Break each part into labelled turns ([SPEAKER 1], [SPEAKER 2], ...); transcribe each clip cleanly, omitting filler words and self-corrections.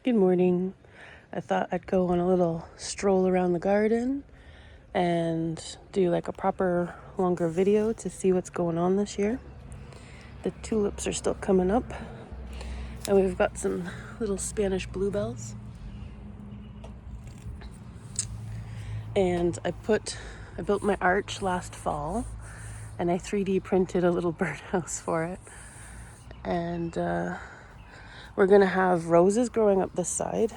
[SPEAKER 1] Good morning. I thought I'd go on a little stroll around the garden and do like a proper longer video to see what's going on this year. The tulips are still coming up, and we've got some little Spanish bluebells. And I built my arch last fall, and I 3D printed a little birdhouse for it. And we're gonna have roses growing up this side.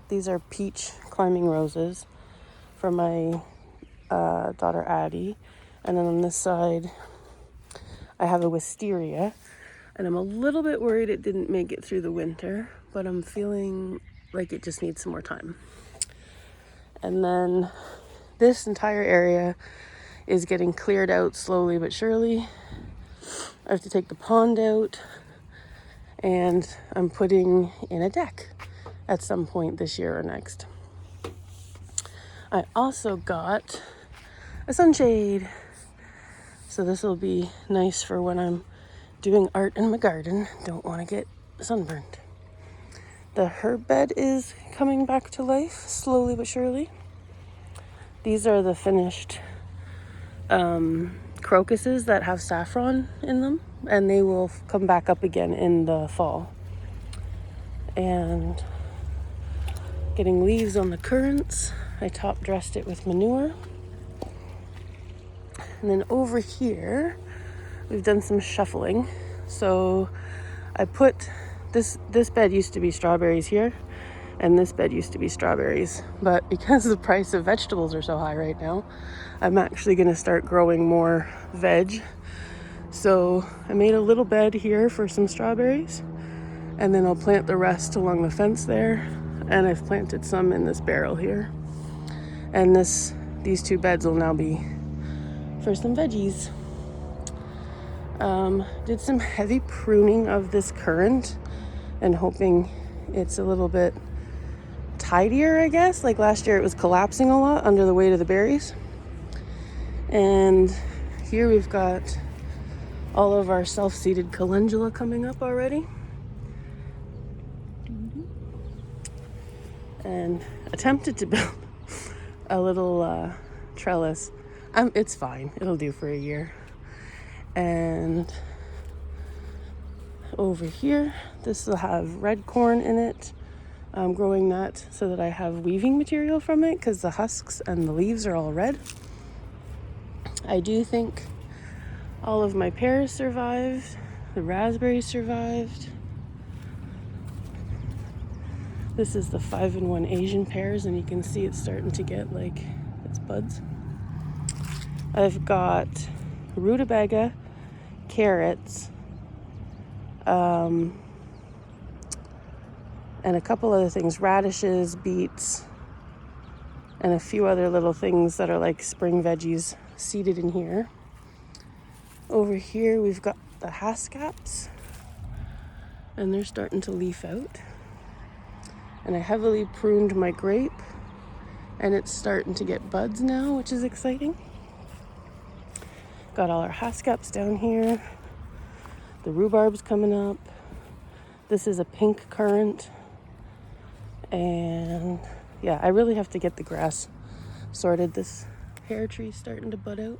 [SPEAKER 1] These are peach climbing roses for my daughter Addie. And then on this side, I have a wisteria. And I'm a little bit worried it didn't make it through the winter, but I'm feeling like it just needs some more time. And then this entire area is getting cleared out slowly but surely. I have to take the pond out, and I'm putting in a deck at some point this year or next. I also got a sunshade, so this will be nice for when I'm doing art in my garden. Don't want to get sunburned. The herb bed is coming back to life slowly but surely. These are the finished crocuses that have saffron in them, and they will come back up again in the fall. And getting leaves on the currants. I top dressed it with manure. And then over here, we've done some shuffling. So I put this bed used to be strawberries here, and this bed used to be strawberries. But because the price of vegetables are so high right now, I'm actually going to start growing more veg. So I made a little bed here for some strawberries, and then I'll plant the rest along the fence there. And I've planted some in this barrel here. And these two beds will now be for some veggies. Did some heavy pruning of this currant and hoping it's a little bit tidier, I guess. Like last year it was collapsing a lot under the weight of the berries. And here we've got all of our self-seeded calendula coming up already. And attempted to build a little trellis. It's fine. It'll do for a year. And over here, this will have red corn in it. I'm growing that so that I have weaving material from it because the husks and the leaves are all red. I do think all of my pears survived. The raspberries survived. This is the 5-in-1 Asian pears, and you can see it's starting to get like its buds. I've got rutabaga, carrots, and a couple other things, radishes, beets, and a few other little things that are like spring veggies seeded in here. Over here we've got the haskaps, and they're starting to leaf out. And I heavily pruned my grape, and it's starting to get buds now, which is exciting. Got all our haskaps down here. The rhubarb's coming up. This is a pink currant. And yeah, I really have to get the grass sorted. This pear tree's starting to bud out.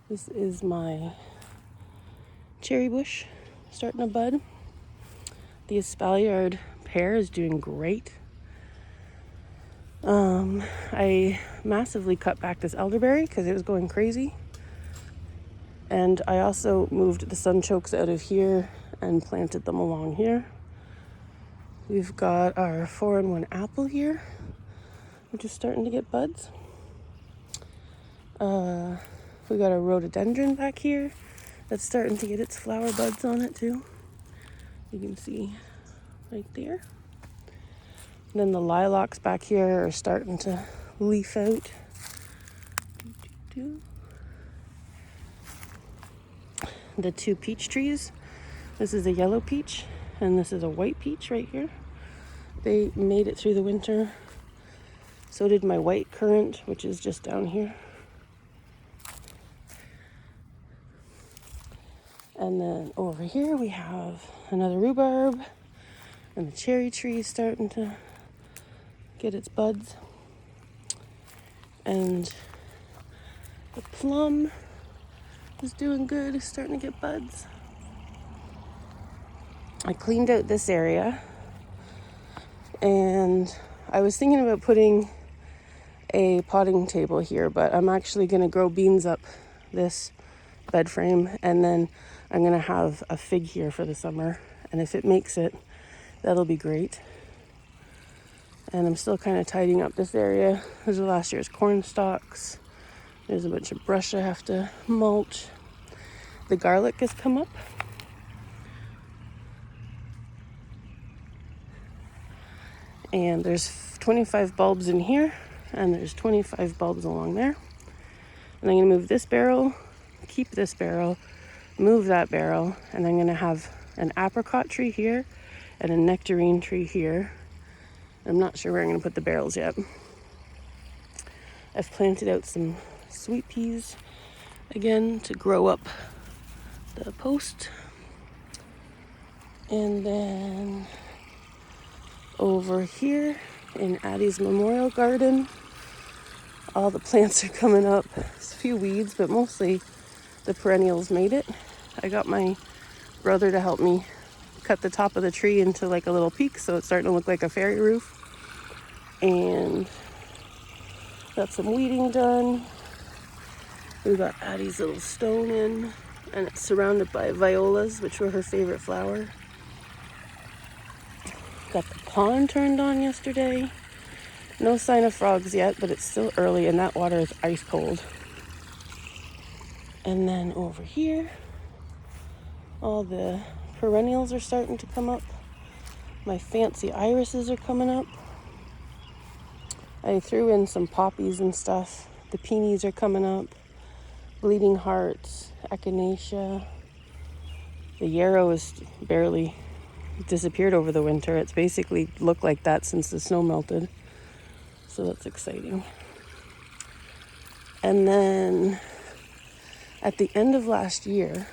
[SPEAKER 1] This is my cherry bush starting to bud. The espaliard pear is doing great. I massively cut back this elderberry because it was going crazy. And I also moved the sunchokes out of here and planted them along here. We've got our 4-in-1 apple here, which is starting to get buds. We got a rhododendron back here that's starting to get its flower buds on it too. You can see right there. And then the lilacs back here are starting to leaf out. The two peach trees. This is a yellow peach, and this is a white peach right here. They made it through the winter. So did my white currant, which is just down here. And then over here we have another rhubarb, And the cherry tree is starting to get its buds. And the plum is doing good, it's starting to get buds. I cleaned out this area, and I was thinking about putting a potting table here, but I'm actually going to grow beans up this bed frame, and then I'm going to have a fig here for the summer, and if it makes it, that'll be great. And I'm still kind of tidying up this area. Those are last year's corn stalks. There's a bunch of brush I have to mulch. The garlic has come up. And there's 25 bulbs in here, and there's 25 bulbs along there. And I'm going to move this barrel, keep this barrel, move that barrel, and I'm going to have an apricot tree here and a nectarine tree here. I'm not sure where I'm going to put the barrels yet. I've planted out some sweet peas again to grow up the post. And then over here in Addie's Memorial Garden, all the plants are coming up. There's a few weeds, but mostly the perennials made it. I got my brother to help me cut the top of the tree into like a little peak, so it's starting to look like a fairy roof. And got some weeding done. We got Addie's little stone in, and it's surrounded by violas, which were her favorite flower. Got the pond turned on yesterday. No sign of frogs yet, but it's still early, and that water is ice cold. And then over here, all the perennials are starting to come up. My fancy irises are coming up. I threw in some poppies and stuff. The peonies are coming up. Bleeding hearts, echinacea. The yarrow is barely disappeared over the winter. It's basically looked like that since the snow melted. So that's exciting. And then at the end of last year,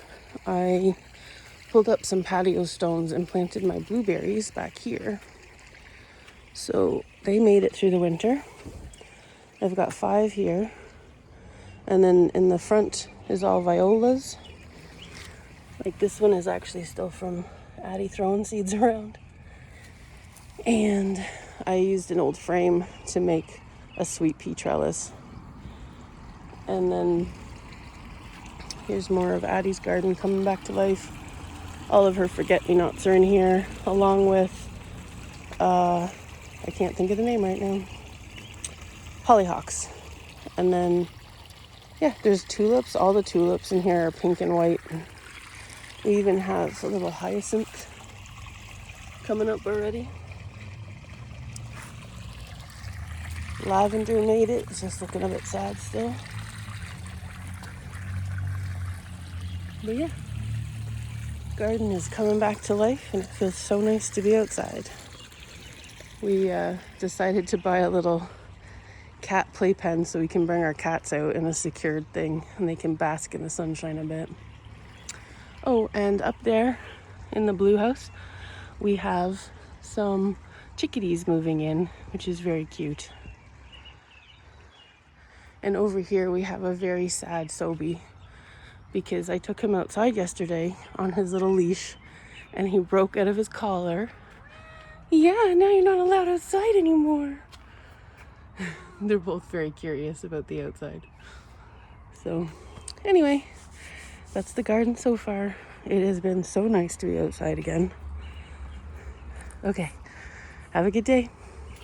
[SPEAKER 1] I pulled up some patio stones and planted my blueberries back here. So they made it through the winter. I've got 5 here. And then in the front is all violas. Like this one is actually still from Addie throwing seeds around. And I used an old frame to make a sweet pea trellis. And then here's more of Addie's garden coming back to life. All of her forget-me-nots are in here, along with, I can't think of the name right now, hollyhocks. And then, yeah, there's tulips. All the tulips in here are pink and white. We even have a little hyacinth coming up already. Lavender made it. It's just looking a bit sad still. But yeah, garden is coming back to life, and it feels so nice to be outside. We decided to buy a little cat playpen so we can bring our cats out in a secured thing and they can bask in the sunshine a bit. Oh, and up there in the blue house, we have some chickadees moving in, which is very cute. And over here we have a very sad Sobe, because I took him outside yesterday on his little leash and he broke out of his collar. Yeah, now you're not allowed outside anymore. They're both very curious about the outside. So anyway, that's the garden so far. It has been so nice to be outside again. Okay, have a good day.